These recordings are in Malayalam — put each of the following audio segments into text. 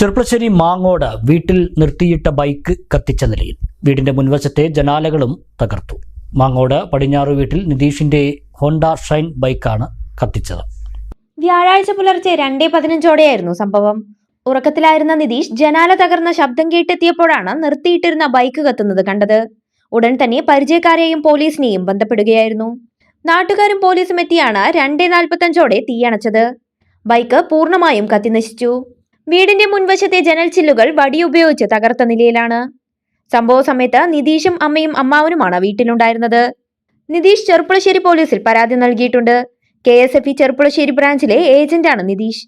ചെർപ്പളശ്ശേരി മാങ്ങോട് വീട്ടിൽ നിർത്തിയിട്ട ബൈക്ക് കത്തിച്ച നിലയിൽ. വീടിന്റെ മുൻവശത്തെ ജനാലകളും തകർത്തു. മാങ്ങോട് പടിഞ്ഞാറ് വീട്ടിൽ നിതീഷിന്റെ ഹോണ്ട ഷൈൻ ബൈക്കാണ് കത്തിച്ചത്. വ്യാഴാഴ്ച പുലർച്ചെ 2:15 സംഭവം. ഉറക്കത്തിലായിരുന്ന നിതീഷ് ജനാല തകർന്ന ശബ്ദം കേട്ടെത്തിയപ്പോഴാണ് നിർത്തിയിട്ടിരുന്ന ബൈക്ക് കത്തുന്നത് കണ്ടത്. ഉടൻ തന്നെ പരിചയക്കാരെയും പോലീസിനെയും ബന്ധപ്പെടുകയായിരുന്നു. നാട്ടുകാരും പോലീസും എത്തിയാണ് 2:45 തീയണച്ചത്. ബൈക്ക് പൂർണ്ണമായും കത്തിനശിച്ചു. വീടിന്റെ മുൻവശത്തെ ജനൽ ചില്ലുകൾ വടിയുപയോഗിച്ച് തകർത്ത നിലയിലാണ്. സംഭവ സമയത്ത് നിതീഷും അമ്മയും അമ്മാവനുമാണ് വീട്ടിലുണ്ടായിരുന്നത്. നിതീഷ് ചെർപ്പളശ്ശേരി പോലീസിൽ പരാതി നൽകിയിട്ടുണ്ട്. KSFE ചെർപ്പളശ്ശേരി ബ്രാഞ്ചിലെ ഏജന്റാണ് നിതീഷ്.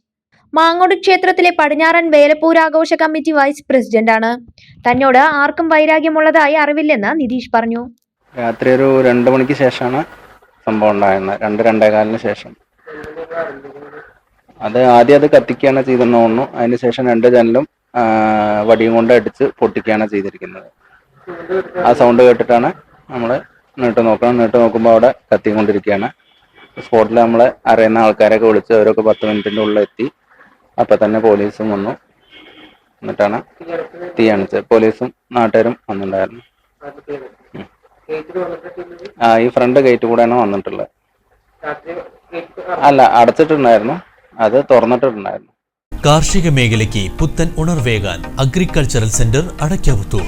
മാങ്ങോട് ക്ഷേത്രത്തിലെ പടിഞ്ഞാറൻ വേലപ്പൂരാഘോഷ കമ്മിറ്റി വൈസ് പ്രസിഡന്റാണ്. തന്നോട് ആർക്കും വൈരാഗ്യമുള്ളതായി അറിവില്ലെന്ന് നിതീഷ് പറഞ്ഞു. രാത്രി ഒരു 2 മണിക്ക് ശേഷമാണ് സംഭവം ഉണ്ടായിരുന്നത്. 2-2:15 ശേഷം ആദ്യം അത് കത്തിക്കുകയാണ് ചെയ്തെന്ന് തോന്നുന്നു. അതിനുശേഷം 2 ജനലും വടിയും കൊണ്ട് അടിച്ച് പൊട്ടിക്കുകയാണ് ചെയ്തിരിക്കുന്നത്. ആ സൗണ്ട് കേട്ടിട്ടാണ് നമ്മൾ നീട്ട് നോക്കുമ്പോൾ അവിടെ കത്തിക്കൊണ്ടിരിക്കുകയാണ്. സ്പോട്ടിൽ നമ്മളെ അറിയുന്ന ആൾക്കാരൊക്കെ വിളിച്ച് അവരൊക്കെ 10 മിനിറ്റിൻ്റെ ഉള്ളിൽ എത്തി. അപ്പം തന്നെ പോലീസും വന്നു. എന്നിട്ടാണ് തീ അണച്ചത്. പോലീസും നാട്ടുകാരും വന്നിട്ടുണ്ടായിരുന്നു. ഈ ഫ്രണ്ട് ഗേറ്റ് കൂടെയാണ് വന്നിട്ടുള്ളത്. അല്ല, അടച്ചിട്ടുണ്ടായിരുന്നു, അത് തുറന്നിട്ടുണ്ടായിരുന്നു. കാർഷിക മേഖലയ്ക്ക് പുത്തൻ ഉണർവേകാൻ അഗ്രികൾച്ചറൽ സെന്റർ അടയ്ക്കാവുത്തൂർ.